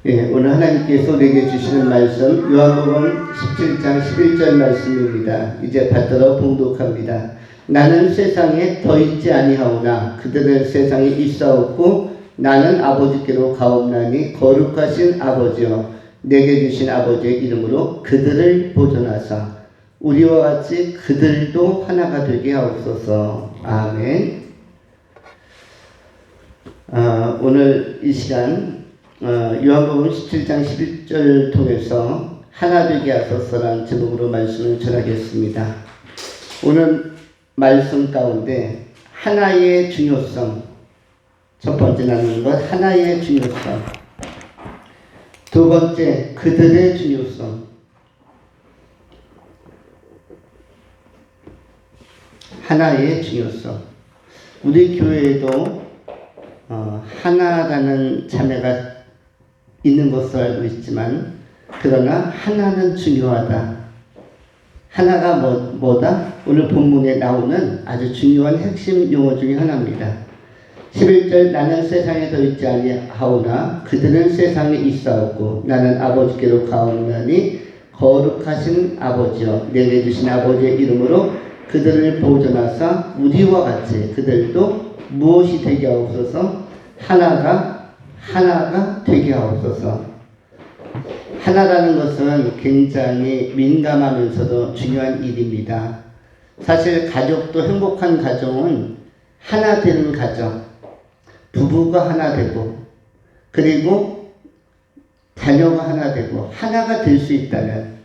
오늘 하나님께서 우리에게 주시는 말씀 요한복음 17장 11절 말씀입니다. 이제 받들어 봉독합니다. 나는 세상에 더 있지 아니하오나 그들은 세상에 있사옵고 나는 아버지께로 가옵나니 거룩하신 아버지여 내게 주신 아버지의 이름으로 그들을 보존하사 우리와 같이 그들도 하나가 되게 하옵소서. 아멘. 오늘 이 시간 요한복음 17장 11절 통해서 하나 되게 하소서라는 제목으로 말씀을 전하겠습니다. 오늘 말씀 가운데 하나의 중요성, 첫 번째 나누는 것 하나의 중요성, 두 번째 그들의 중요성, 하나의 중요성. 우리 교회에도 하나라는 자매가 있는 것으로 알고 있지만 그러나 하나는 중요하다. 하나가 뭐다? 오늘 본문에 나오는 아주 중요한 핵심 용어 중에 하나입니다. 11절 나는 세상에 더 있지 아니하오나 그들은 세상에 있사옵고 나는 아버지께로 가옵나니 거룩하신 아버지여 내게 주신 아버지의 이름으로 그들을 보존하사 우리와 같이 그들도 무엇이 되게 하옵소서? 하나가 되게 하옵소서. 하나라는 것은 굉장히 민감하면서도 중요한 일입니다. 사실 가족도 행복한 가정은 하나 되는 가정, 부부가 하나 되고 그리고 자녀가 하나 되고 하나가 될 수 있다면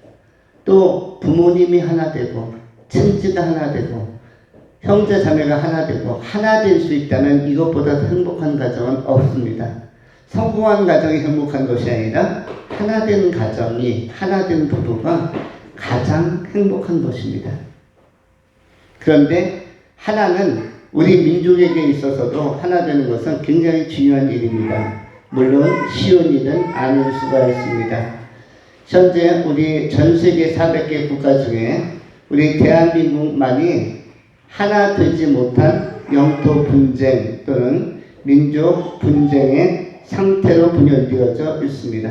또 부모님이 하나 되고 친지가 하나 되고 형제 자매가 하나 되고 하나 될 수 있다면 이것보다 더 행복한 가정은 없습니다. 성공한 가정이 행복한 것이 아니라 하나 된 가정이 하나 된 부부가 가장 행복한 것입니다. 그런데 하나는 우리 민족에게 있어서도 하나 되는 것은 굉장히 중요한 일입니다. 물론 쉬운 일은 아닐 수가 있습니다. 현재 우리 전 세계 400개 국가 중에 우리 대한민국만이 하나 되지 못한 영토 분쟁 또는 민족 분쟁의 상태로 분열되어져 있습니다.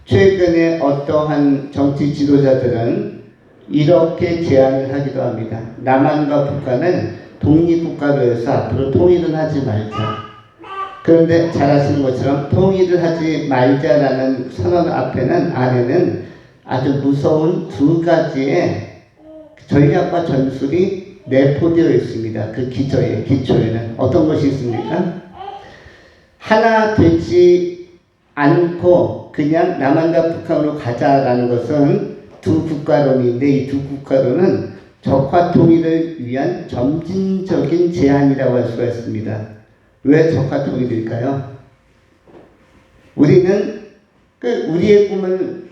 최근에 어떠한 정치 지도자들은 이렇게 제안을 하기도 합니다. 남한과 북한은 독립국가로 해서 앞으로 통일은 하지 말자. 그런데 잘 아시는 것처럼 통일을 하지 말자라는 선언 안에는 아주 무서운 두 가지의 전략과 전술이 내포되어 있습니다. 그 기초에는 어떤 것이 있습니까? 하나 되지 않고 그냥 남한과 북한으로 가자라는 것은 두 국가론인데 이 두 국가론은 적화 통일을 위한 점진적인 제안이라고 할 수가 있습니다. 왜 적화 통일일까요? 우리는 우리의 꿈은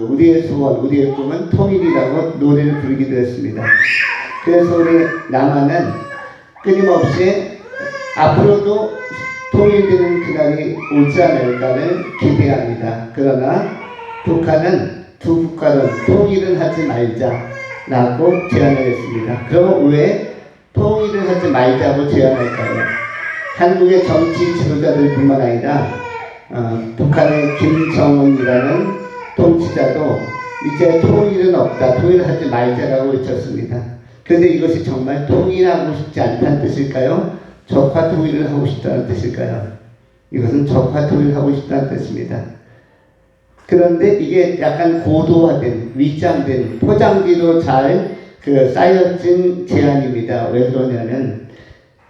우리의 소원, 우리의 꿈은 통일이라고 노래를 부르기도 했습니다. 그래서 우리 남한은 끊임없이 앞으로도 통일되는 그날이 오지 않을까를 기대합니다. 그러나 북한은 두 국가는 통일은 하지 말자라고 제안을 했습니다. 그럼 왜 통일을 하지 말자고 제안할까요? 한국의 정치 지도자들뿐만 아니라 북한의 김정은이라는 통치자도 이제 통일은 없다, 통일을 하지 말자라고 외쳤습니다. 그런데 이것이 정말 통일하고 싶지 않다는 뜻일까요? 적화 통일을 하고 싶다는 뜻일까요? 이것은 적화 통일을 하고 싶다는 뜻입니다. 그런데 이게 약간 고도화된, 위장된, 포장지로 잘 쌓여진 제안입니다. 왜 그러냐면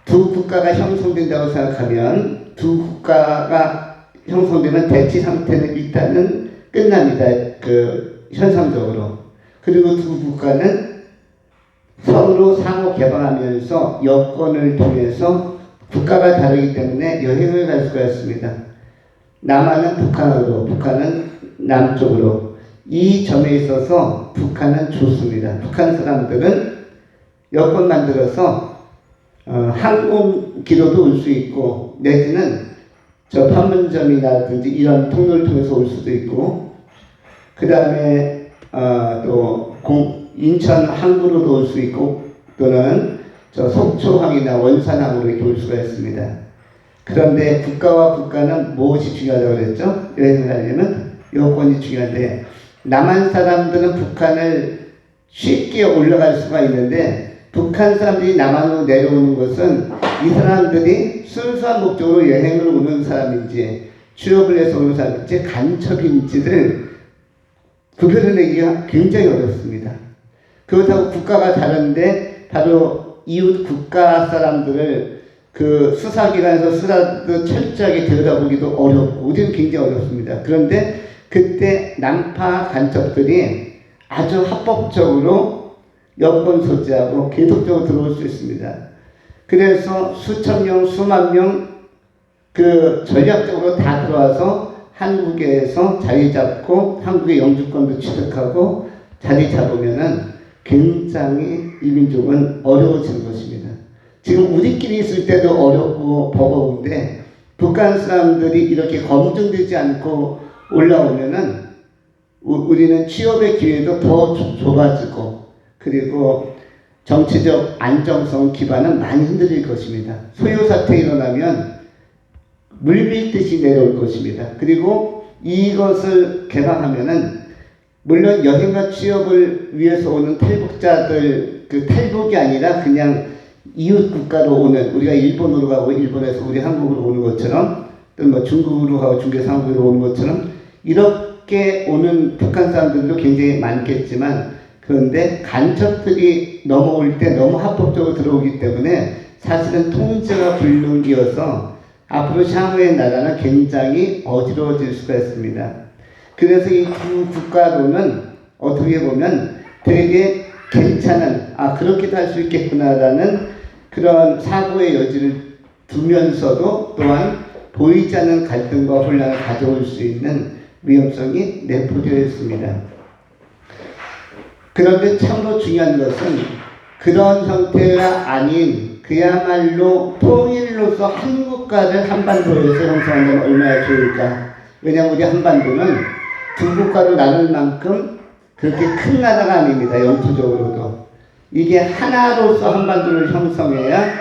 두 국가가 형성된다고 생각하면 두 국가가 형성되면 대치 상태는 일단은 끝납니다. 현상적으로. 그리고 두 국가는 서로 상호 개방하면서 여건을 통해서 국가가 다르기 때문에 여행을 갈 수가 있습니다. 남한은 북한으로, 북한은 남쪽으로. 이 점에 있어서 북한은 좋습니다. 북한 사람들은 여권 만들어서 항공기로도 올 수 있고 내지는 판문점이라든지 이런 통로를 통해서 올 수도 있고 그 다음에 또 인천 항구로도 올 수 있고 또는 속초항이나 원산항으로 이렇게 올 수가 있습니다. 그런데 국가와 국가는 무엇이 중요하다고 그랬죠? 여행을 하려면 여권이 중요한데, 남한 사람들은 북한을 쉽게 올라갈 수가 있는데, 북한 사람들이 남한으로 내려오는 것은 이 사람들이 순수한 목적으로 여행을 오는 사람인지 취업을 해서 오는 사람인지 간첩인지를 구별해내기가 굉장히 어렵습니다. 그렇다고 국가가 다른데 바로 이웃 국가 사람들을 그 수사기관에서 수사도 철저하게 들여다보기도 어렵고, 우리는 굉장히 어렵습니다. 그런데 그때 남파 간첩들이 아주 합법적으로 여권 소지하고 계속적으로 들어올 수 있습니다. 그래서 수천 명, 수만 명 그 전략적으로 다 들어와서 한국에서 자리 잡고 한국의 영주권도 취득하고 자리 잡으면은 굉장히 이 민족은 어려워지는 것입니다. 지금 우리끼리 있을 때도 어렵고 버거운데 북한 사람들이 이렇게 검증되지 않고 올라오면은 우리는 취업의 기회도 더 좁아지고, 그리고 정치적 안정성 기반은 많이 흔들릴 것입니다. 소요 사태 일어나면 물밀듯이 내려올 것입니다. 그리고 이것을 개방하면은 물론 여행과 취업을 위해서 오는 탈북자들, 그 탈북이 아니라 그냥 이웃 국가로 오는, 우리가 일본으로 가고 일본에서 우리 한국으로 오는 것처럼, 또 뭐 중국으로 가고 중국에서 한국으로 오는 것처럼 이렇게 오는 북한 사람들도 굉장히 많겠지만, 그런데 간첩들이 넘어올 때 너무 합법적으로 들어오기 때문에 사실은 통제가 불능이어서 앞으로 향후의 나라는 굉장히 어지러워질 수가 있습니다. 그래서 이 두 국가로는 어떻게 보면 되게 괜찮은, 그렇게도 할 수 있겠구나라는 그런 사고의 여지를 두면서도 또한 보이지 않는 갈등과 혼란을 가져올 수 있는 위험성이 내포되어 있습니다. 그런데 참으로 중요한 것은 그런 형태가 아닌 그야말로 통일로서 한 국가를 한반도에서 형성한다면 얼마나 좋을까. 왜냐하면 우리 한반도는 두 국가로 나눌 만큼 그렇게 큰 나라가 아닙니다. 영토적으로도. 이게 하나로서 한반도를 형성해야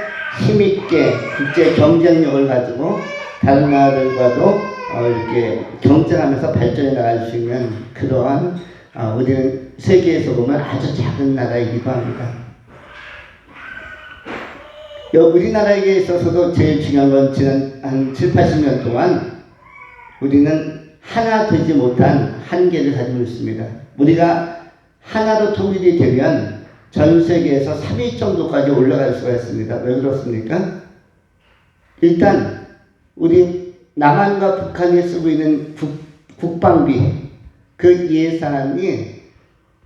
힘있게 국제 경쟁력을 가지고 다른 나라들과도 이렇게 경쟁하면서 발전해 나갈 수 있는 그러한 우리는 세계에서 보면 아주 작은 나라이기도 합니다. 우리나라에게 있어서도 제일 중요한 건 지난 한 7, 80년 동안 우리는 하나 되지 못한 한계를 가지고 있습니다. 우리가 하나로 통일이 되면 전 세계에서 3위 정도까지 올라갈 수가 있습니다. 왜 그렇습니까? 일단 우리 남한과 북한이 쓰고 있는 국방비, 그 예산이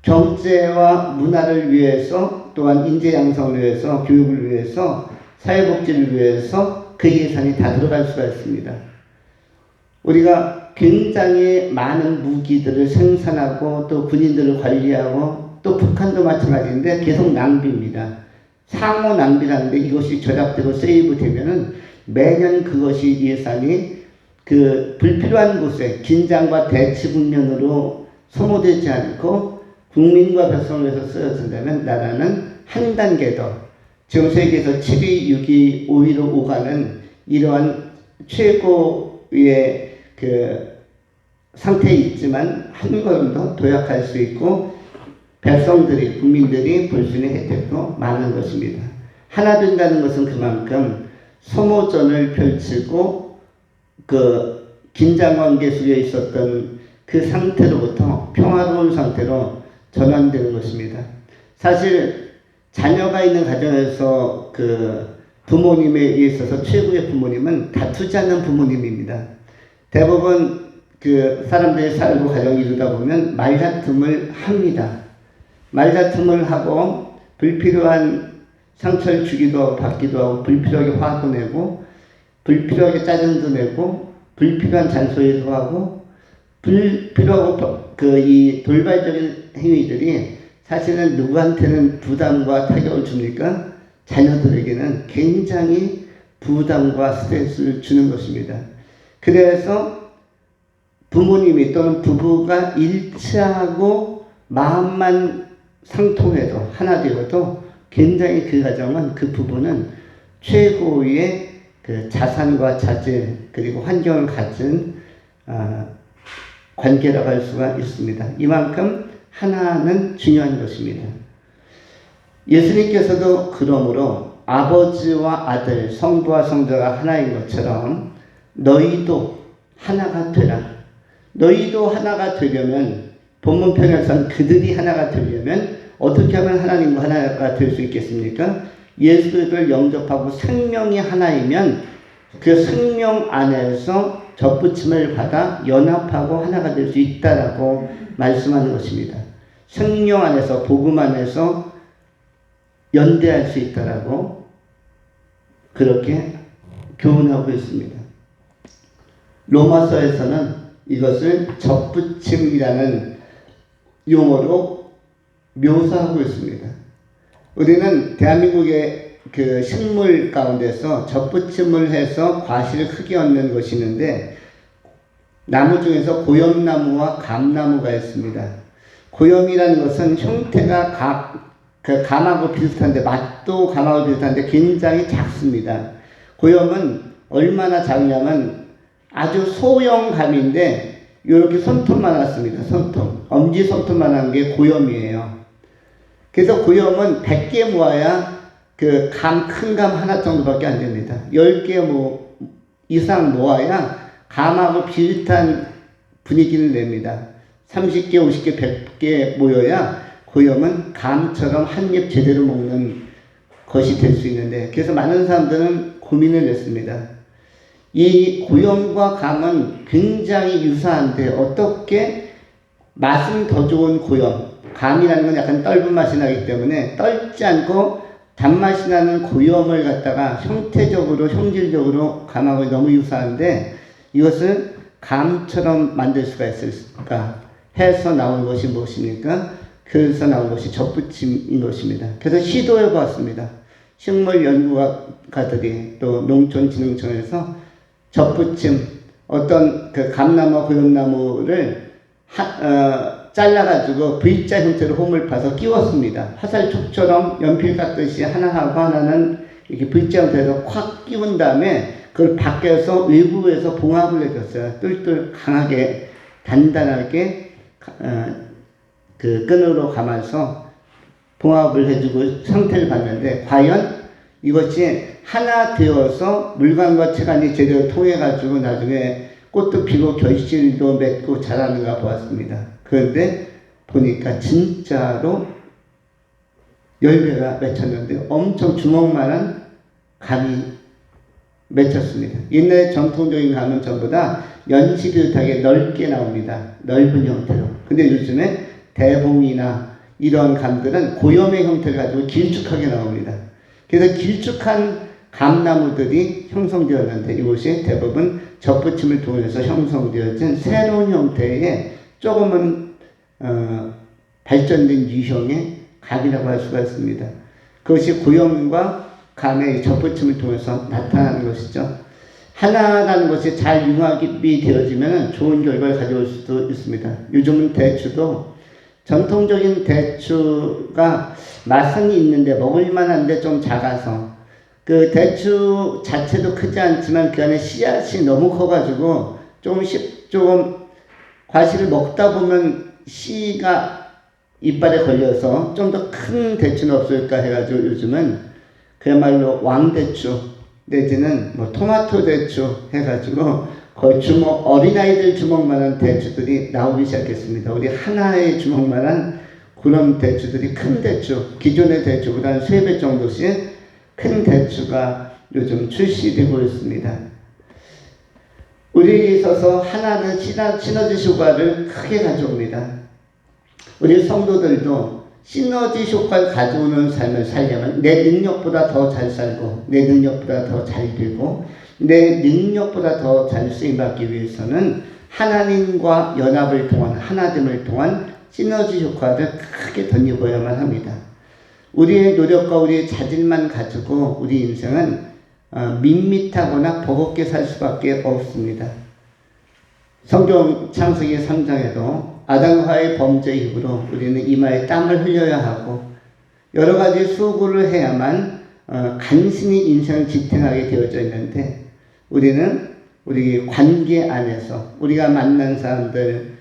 경제와 문화를 위해서, 또한 인재 양성을 위해서, 교육을 위해서, 사회복지를 위해서 그 예산이 다 들어갈 수가 있습니다. 우리가 굉장히 많은 무기들을 생산하고 또 군인들을 관리하고, 또 북한도 마찬가지인데 계속 낭비입니다. 상호 낭비라는데 이것이 절약되고 세이브 되면은 매년 그것이 예산이 그 불필요한 곳에 긴장과 대치 국면으로 소모되지 않고 국민과 백성을 위해서 쓰여진다면 나라는 한 단계 더, 지금 세계에서 7위, 6위, 5위로 오가는 이러한 최고의 그 상태에 있지만 한 걸음 더 도약할 수 있고 백성들이, 국민들이 볼 수 있는 혜택도 많은 것입니다. 하나 된다는 것은 그만큼 소모전을 펼치고 그 긴장관계 속에 있었던 그 상태로부터 평화로운 상태로 전환되는 것입니다. 사실 자녀가 있는 가정에서 그 부모님에 있어서 최고의 부모님은 다투지 않는 부모님입니다. 대부분 그 사람들이 살고 가정을 이루다 보면 말다툼을 합니다. 말다툼을 하고 불필요한 상처를 주기도 하고 받기도 하고, 불필요하게 화도 내고, 불필요하게 짜증도 내고, 불필요한 잔소리도 하고, 불필요하고 이 돌발적인 행위들이 사실은 누구한테는 부담과 타격을 줍니까? 자녀들에게는 굉장히 부담과 스트레스를 주는 것입니다. 그래서 부모님이 또는 부부가 일치하고 마음만 상통해도, 하나 되어도 굉장히 그 가정은, 그 부부는 최고의 그 자산과 자질 그리고 환경을 가진 관계라고 할 수가 있습니다. 이만큼 하나는 중요한 것입니다. 예수님께서도 그러므로 아버지와 아들, 성부와 성자가 하나인 것처럼 너희도 하나가 되라. 너희도 하나가 되려면 본문편에서는 그들이 하나가 되려면 어떻게 하면 하나님과 하나가 될 수 있겠습니까? 예수 그리스도를 영접하고 생명이 하나이면 그 생명 안에서 접붙임을 받아 연합하고 하나가 될 수 있다라고 말씀하는 것입니다. 생명 안에서 복음 안에서 연대할 수 있다라고 그렇게 교훈하고 있습니다. 로마서에서는 이것을 접붙임이라는 용어로 묘사하고 있습니다. 우리는 대한민국의 그 식물 가운데서 접붙임을 해서 과실을 크게 얻는 것이 있는데 나무 중에서 고염나무와 감나무가 있습니다. 고염이라는 것은 형태가 감하고 비슷한데 맛도 감하고 비슷한데 굉장히 작습니다. 고염은 얼마나 작냐면 아주 소형 감인데 이렇게 손톱만 왔습니다. 손톱, 엄지 손톱만한 게 고염이에요. 그래서 고염은 100개 모아야 그 큰 감 하나 정도밖에 안 됩니다. 10개 이상 모아야 감하고 비슷한 분위기를 냅니다. 30개, 50개, 100개 모여야 고염은 감처럼 한 입 제대로 먹는 것이 될 수 있는데 그래서 많은 사람들은 고민을 했습니다. 이 고염과 감은 굉장히 유사한데 어떻게 맛은 더 좋은 고염, 감이라는 건 약간 떫은 맛이 나기 때문에 떫지 않고 단맛이 나는 고염을 갖다가 형태적으로 형질적으로 감하고 너무 유사한데 이것을 감처럼 만들 수가 있을까 해서 나온 것이 무엇입니까? 그래서 나온 것이 접붙임인 것입니다. 그래서 시도해 보았습니다. 식물 연구가들이 또 농촌진흥청에서 접붙임 어떤 그 감나무 고염나무를 잘라가지고 V자 형태로 홈을 파서 끼웠습니다. 화살촉처럼 연필 깎듯이 하나하고 하나는 이렇게 V자 형태에서 콱 끼운 다음에 그걸 밖에서 외부에서 봉합을 해줬어요. 똘똘 강하게 단단하게 그 끈으로 감아서 봉합을 해주고 상태를 봤는데 과연 이것이 하나 되어서 물관과 체관이 제대로 통해가지고 나중에 꽃도 피고 결실도 맺고 자라는가 보았습니다. 그런데 보니까 진짜로 열매가 맺혔는데 엄청 주먹만한 감이 맺혔습니다. 옛날에 전통적인 감은 전부 다 연시비슷하게 넓게 나옵니다. 넓은 형태로. 근데 요즘에 대봉이나 이런 감들은 고염의 형태를 가지고 길쭉하게 나옵니다. 그래서 길쭉한 감나무들이 형성되었는데 이것이 대부분 접붙임을 통해서 형성되어진 새로운 형태의 조금은 발전된 유형의 감이라고 할 수가 있습니다. 그것이 고염과 감의 접붙임을 통해서 나타나는 것이죠. 하나라는 것이 잘 융합이 되어지면 좋은 결과를 가져올 수도 있습니다. 요즘은 대추도 전통적인 대추가 맛은 있는데 먹을만한데 좀 작아서 그 대추 자체도 크지 않지만 그 안에 씨앗이 너무 커가지고 조금 과실을 먹다 보면 씨가 이빨에 걸려서 좀 더 큰 대추는 없을까 해가지고 요즘은 그야말로 왕대추 내지는 토마토 대추 해가지고 거의 어린아이들 주먹만한 대추들이 나오기 시작했습니다. 우리 하나의 주먹만한 그런 대추들이 큰 대추, 기존의 대추보다 한 3배 정도씩 큰 대추가 요즘 출시되고 있습니다. 우리에게 있어서 하나는 시너지 효과를 크게 가져옵니다. 우리 성도들도 시너지 효과를 가져오는 삶을 살려면 내 능력보다 더 잘 살고 내 능력보다 더 잘 되고 내 능력보다 더 잘 쓰임받기 위해서는 하나님과 연합을 통한 하나됨을 통한 시너지 효과를 크게 덧입어야만 합니다. 우리의 노력과 우리의 자질만 가지고 우리 인생은 밋밋하거나 버겁게 살 수밖에 없습니다. 성경 창세기 3장에도 아담과의 범죄 이후로 우리는 이마에 땀을 흘려야 하고 여러 가지 수고를 해야만 간신히 인생을 지탱하게 되어져 있는데 우리는 우리 관계 안에서 우리가 만난 사람들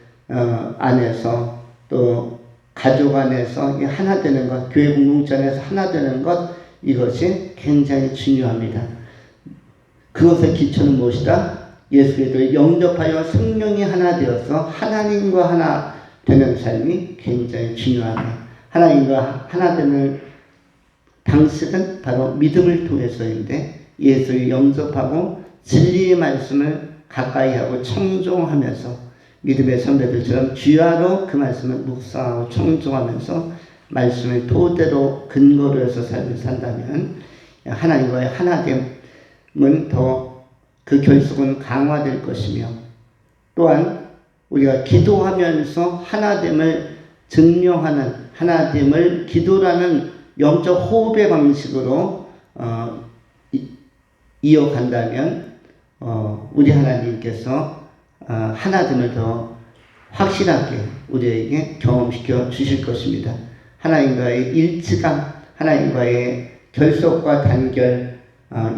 안에서 또 가족 안에서 하나 되는 것, 교회 공동체 안에서 하나 되는 것, 이것이 굉장히 중요합니다. 그것의 기초는 무엇이다? 예수 그리스도를 영접하여 성령이 하나 되어서 하나님과 하나 되는 삶이 굉장히 중요하다. 하나님과 하나 되는 방식은 바로 믿음을 통해서인데 예수를 영접하고 진리의 말씀을 가까이 하고 청종하면서 믿음의 선배들처럼 주야로 그 말씀을 묵상하고 청종하면서 말씀을 토대로 근거로 해서 삶을 산다면 하나님과의 하나됨은 더 그 결속은 강화될 것이며 또한 우리가 기도하면서 하나됨을 증명하는 하나됨을 기도라는 영적 호흡의 방식으로 이어간다면 우리 하나님께서 하나됨을 더 확실하게 우리에게 경험시켜 주실 것입니다. 하나님과의 일치감, 하나님과의 결속과 단결,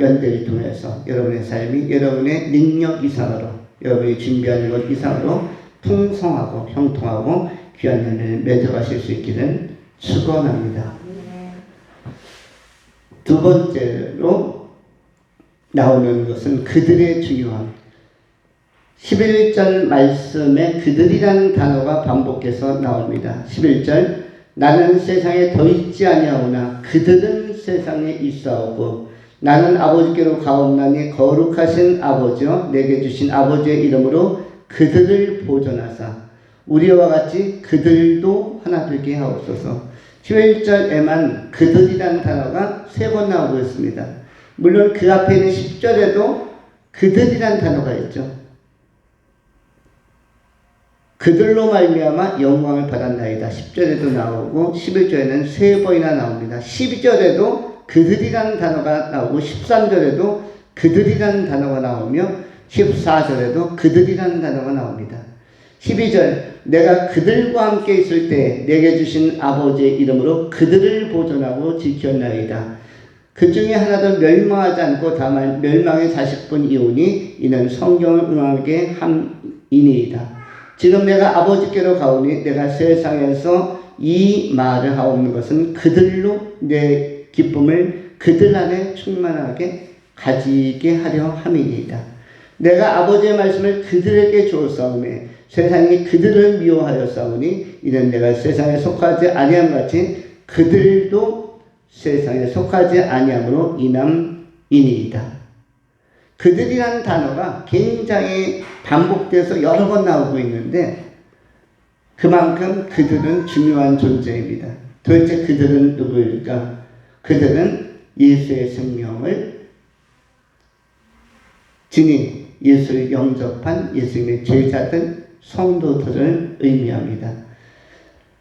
연대를 통해서 여러분의 삶이 여러분의 능력 이상으로, 여러분이 준비하는 것 이상으로 풍성하고 형통하고 귀한 연을 맺어가실 수 있기를 축원합니다. 두 번째로 나오는 것은 그들의 중요함. 11절 말씀에 그들이라는 단어가 반복해서 나옵니다. 11절 나는 세상에 더 있지 아니하오나 그들은 세상에 있사오고 나는 아버지께로 가옵나니 거룩하신 아버지여 내게 주신 아버지의 이름으로 그들을 보존하사 우리와 같이 그들도 하나 되게 하옵소서. 11절에만 그들이라는 단어가 3번 나오고 있습니다. 물론 그 앞에 있는 10절에도 그들이라는 단어가 있죠. 그들로 말미암아 영광을 받았나이다. 10절에도 나오고 11절에는 3번이나 나옵니다. 12절에도 그들이라는 단어가 나오고 13절에도 그들이라는 단어가 나오며 14절에도 그들이라는 단어가 나옵니다. 12절 내가 그들과 함께 있을 때 내게 주신 아버지의 이름으로 그들을 보존하고 지켰나이다. 그 중에 하나도 멸망하지 않고 다만 멸망의 자식뿐 이오니 이는 성경을 응하게 함이니이다. 지금 내가 아버지께로 가오니 내가 세상에서 이 말을 하옵는 것은 그들로 내 기쁨을 그들 안에 충만하게 가지게 하려 함이니이다. 내가 아버지의 말씀을 그들에게 주었사오매 세상이 그들을 미워하였사오니 이는 내가 세상에 속하지 아니함 같이 그들도 세상에 속하지 아니함으로 인함이니이다. 그들이라는 단어가 굉장히 반복돼서 여러 번 나오고 있는데 그만큼 그들은 중요한 존재입니다. 도대체 그들은 누구일까? 그들은 예수의 생명을 지닌 예수를 영접한 예수님의 제자들, 성도들을 의미합니다.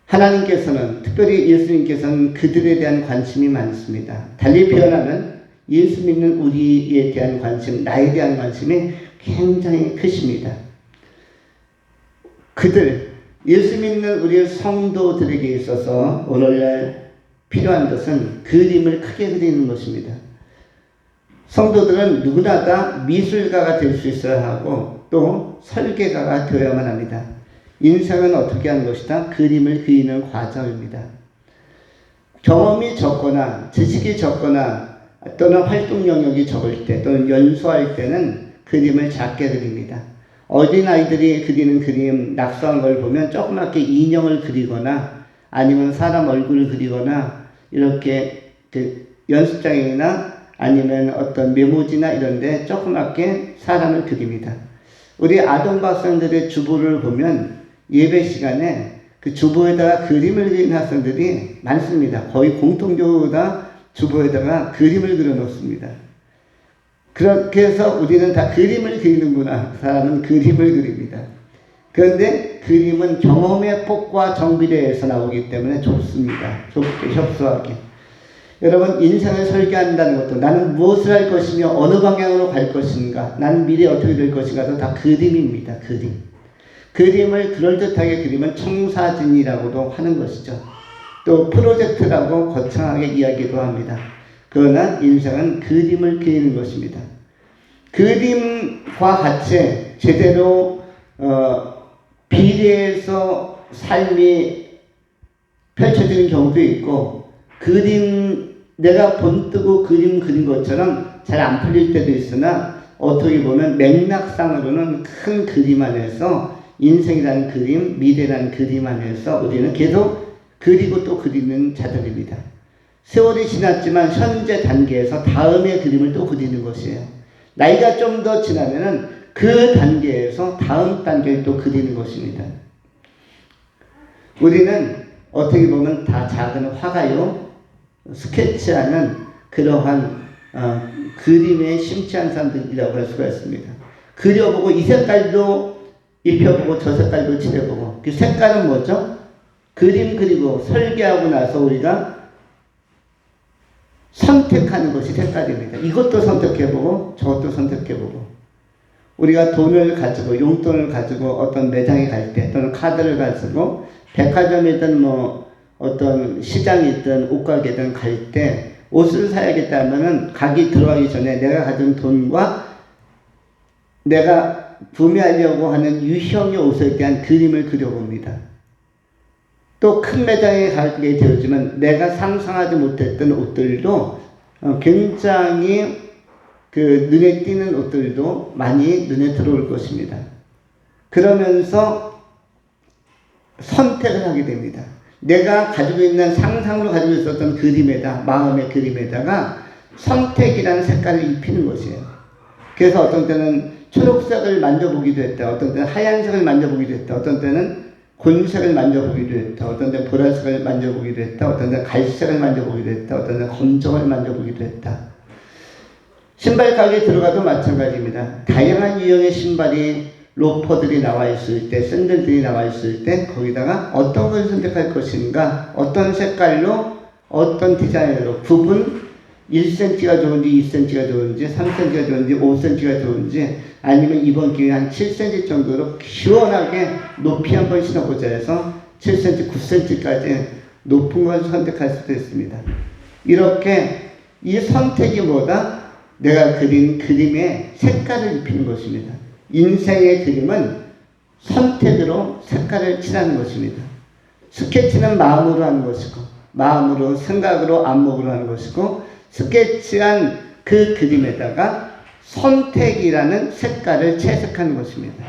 하나님께서는 특별히 예수님께서는 그들에 대한 관심이 많습니다. 달리 표현하면 예수 믿는 우리에 대한 관심, 나에 대한 관심이 굉장히 크십니다. 그들, 예수 믿는 우리의 성도들에게 있어서 오늘날 필요한 것은 그림을 크게 그리는 것입니다. 성도들은 누구나 다 미술가가 될 수 있어야 하고 또 설계가가 되어야만 합니다. 인생은 어떻게 하는 것이다? 그림을 그리는 과정입니다. 경험이 적거나 지식이 적거나 또는 활동 영역이 적을 때 또는 연수할 때는 그림을 작게 그립니다. 어린아이들이 그리는 그림, 낙서한 걸 보면 조그맣게 인형을 그리거나 아니면 사람 얼굴을 그리거나 이렇게 연습장이나 아니면 어떤 메모지나 이런 데 조그맣게 사람을 그립니다. 우리 아동 학생들의 주보를 보면 예배 시간에 그 주보에다가 그림을 그리는 학생들이 많습니다. 거의 공통적으로 다 주보에다가 그림을 그려 놓습니다. 그렇게 해서 우리는 다 그림을 그리는구나. 그 사람은 그림을 그립니다. 그런데 그림은 경험의 폭과 정비례에서 나오기 때문에 좋습니다. 좁게 협소하게. 여러분, 인생을 설계한다는 것도 나는 무엇을 할 것이며 어느 방향으로 갈 것인가, 나는 미래에 어떻게 될 것인가도 다 그림입니다. 그림. 그림을 그럴듯하게 그리면 청사진이라고도 하는 것이죠. 또 프로젝트라고 거창하게 이야기도 합니다. 그러나 인생은 그림을 그리는 것입니다. 그림과 같이 제대로 비례해서 삶이 펼쳐지는 경우도 있고, 내가 본뜨고 그림 그린 것처럼 잘 안 풀릴 때도 있으나, 어떻게 보면 맥락상으로는 큰 그림 안에서, 인생이라는 그림, 미래라는 그림 안에서 우리는 계속 그리고 또 그리는 자들입니다. 세월이 지났지만 현재 단계에서 다음의 그림을 또 그리는 것이에요. 나이가 좀 더 지나면은 그 단계에서 다음 단계를 또 그리는 것입니다. 우리는 어떻게 보면 다 작은 화가요, 스케치하는 그러한 그림에 심취한 사람들이라고 할 수가 있습니다. 그려보고 이 색깔도 입혀보고 저 색깔도 칠해보고. 그 색깔은 뭐죠? 그림 그리고 설계하고 나서 우리가 선택하는 것이 색깔입니다. 이것도 선택해보고 저것도 선택해보고. 우리가 돈을 가지고, 용돈을 가지고 어떤 매장에 갈 때, 또는 카드를 가지고 백화점이든 뭐 어떤 시장이든 옷가게든 갈 때 옷을 사야겠다 하면은 가게 들어가기 전에 내가 가진 돈과 내가 구매하려고 하는 유형의 옷에 대한 그림을 그려봅니다. 또 큰 매장에 가게 되어지만 내가 상상하지 못했던 옷들도 굉장히 눈에 띄는 옷들도 많이 눈에 들어올 것입니다. 그러면서 선택을 하게 됩니다. 내가 가지고 있는 상상으로 가지고 있었던 그림에다, 마음의 그림에다가 선택이라는 색깔을 입히는 것이에요. 그래서 어떤 때는 초록색을 만져보기도 했다. 어떤 때는 하얀색을 만져보기도 했다. 어떤 때는 곤색을 만져보기도 했다. 어떤 때는 보라색을 만져보기도 했다. 어떤 때는 갈색을 만져보기도 했다. 어떤 때는 검정을 만져보기도 했다. 신발 가게에 들어가도 마찬가지입니다. 다양한 유형의 신발이, 로퍼들이 나와 있을 때, 샌들들이 나와 있을 때 거기다가 어떤 걸 선택할 것인가, 어떤 색깔로, 어떤 디자인으로, 굽은 1cm가 좋은지 2cm가 좋은지 3cm가 좋은지 5cm가 좋은지, 아니면 이번 기회에 한 7cm 정도로 시원하게 높이 한번 신어보자 해서 7cm, 9cm까지 높은 걸 선택할 수도 있습니다. 이렇게 이 선택이 뭐다? 내가 그린 그림에 색깔을 입히는 것입니다. 인생의 그림은 선택으로 색깔을 칠하는 것입니다. 스케치는 마음으로 하는 것이고, 마음으로, 생각으로, 안목으로 하는 것이고, 스케치한 그 그림에다가 선택이라는 색깔을 채색하는 것입니다.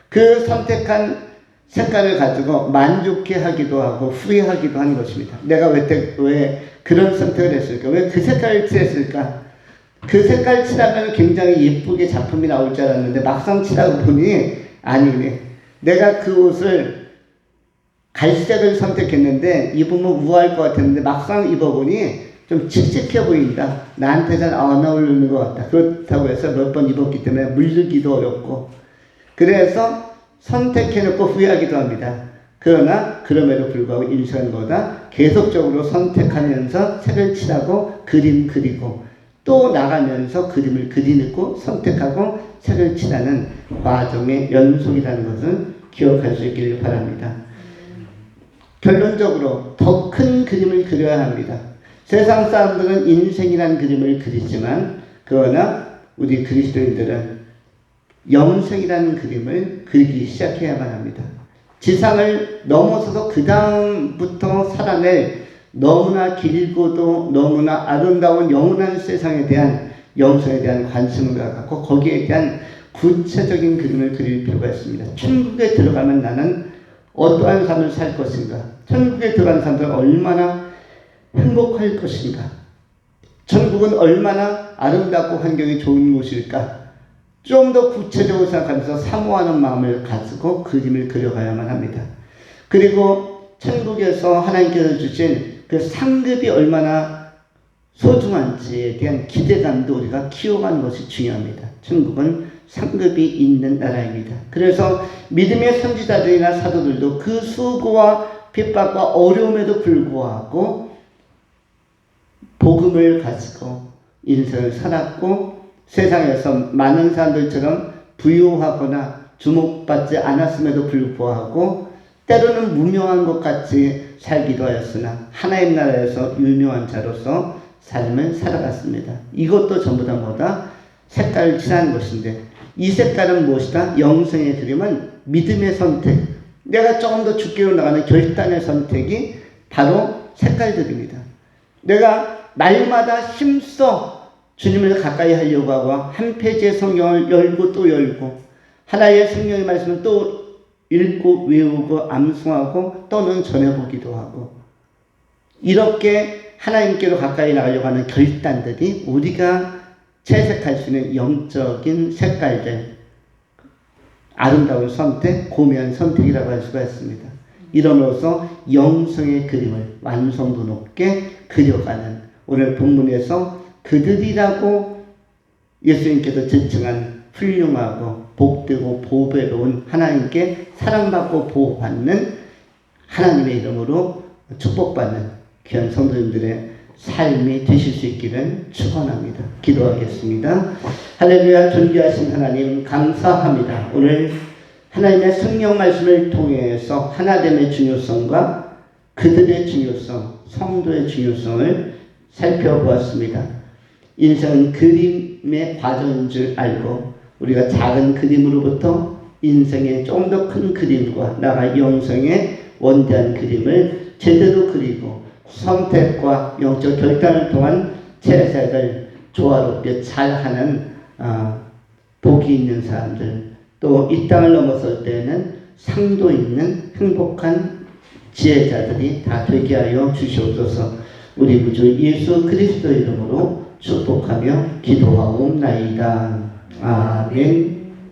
그 선택한 색깔을 가지고 만족해 하기도 하고 후회하기도 하는 것입니다. 내가 왜 그런 선택을 했을까? 왜 그 색깔을 칠했을까? 그 색깔 칠하면 굉장히 예쁘게 작품이 나올 줄 알았는데 막상 칠하고 보니 아니네. 내가 그 옷을 갈색을 선택했는데 입으면 우아할 것 같았는데 막상 입어보니 좀 칙칙해 보인다. 나한테 잘 안 어울리는 것 같다. 그렇다고 해서 몇 번 입었기 때문에 물르기도 어렵고, 그래서 선택해놓고 후회하기도 합니다. 그러나 그럼에도 불구하고 인생은 뭐다? 계속적으로 선택하면서 색을 칠하고 그림 그리고 또 나가면서 그림을 그리고 선택하고 색을 칠하는 과정의 연속이라는 것을 기억할 수 있기를 바랍니다. 결론적으로 더 큰 그림을 그려야 합니다. 세상 사람들은 인생이라는 그림을 그리지만, 그러나 우리 그리스도인들은 영생이라는 그림을 그리기 시작해야만 합니다. 지상을 넘어서서 그 다음부터 살아낼 너무나 길고도 너무나 아름다운 영원한 세상에 대한, 영생에 대한 관심을 갖고 거기에 대한 구체적인 그림을 그릴 필요가 있습니다. 천국에 들어가면 나는 어떠한 삶을 살 것인가? 천국에 들어간 사람들은 얼마나 행복할 것인가? 천국은 얼마나 아름답고 환경이 좋은 곳일까? 좀 더 구체적으로 생각하면서 사모하는 마음을 가지고 그림을 그려가야만 합니다. 그리고 천국에서 하나님께서 주신 그 상급이 얼마나 소중한지에 대한 기대감도 우리가 키워가는 것이 중요합니다. 천국은 상급이 있는 나라입니다. 그래서 믿음의 선지자들이나 사도들도 그 수고와 핍박과 어려움에도 불구하고 복음을 가지고 인생을 살았고, 세상에서 많은 사람들처럼 부유하거나 주목받지 않았음에도 불구하고 때로는 무명한 것 같이 살기도 하였으나 하나님 나라에서 유명한 자로서 삶을 살아갔습니다. 이것도 전부 다 뭐다? 색깔을 칠하는 것인데, 이 색깔은 무엇이다? 영성의 그림은 믿음의 선택, 내가 조금 더 주께로 나가는 결단의 선택이 바로 색깔들입니다. 내가 날마다 힘써 주님을 가까이 하려고 하고 한 페이지의 성경을 열고 또 열고 하나의 성령의 말씀을 또 읽고 외우고 암송하고 또는 전해보기도 하고, 이렇게 하나님께로 가까이 나가려고 하는 결단들이 우리가 채색할 수 있는 영적인 색깔들, 아름다운 선택, 고귀한 선택이라고 할 수가 있습니다. 이름으로써 영성의 그림을 완성도 높게 그려가는, 오늘 본문에서 그들이라고 예수님께서 지칭한 훌륭하고 복되고 보배로운 하나님께 사랑받고 보호받는 하나님의 이름으로 축복받는 귀한 성도님들의 삶이 되실 수 있기를 축원합니다. 기도하겠습니다. 할렐루야. 존귀하신 하나님 감사합니다. 오늘 하나님의 성령 말씀을 통해서 하나됨의 중요성과 그들의 중요성, 성도의 중요성을 살펴보았습니다. 인생은 그림의 과정인 줄 알고 우리가 작은 그림으로부터 인생의 좀 더 큰 그림과 나아가 영성의 원대한 그림을 제대로 그리고 선택과 영적 결단을 통한 채색을 조화롭게 잘하는 복이 있는 사람들, 또 이 땅을 넘어설 때에는 상도 있는 행복한 지혜자들이 다 되게 하여 주시옵소서. 우리 구주 예수 그리스도 이름으로 축복하며 기도하옵나이다. 아멘.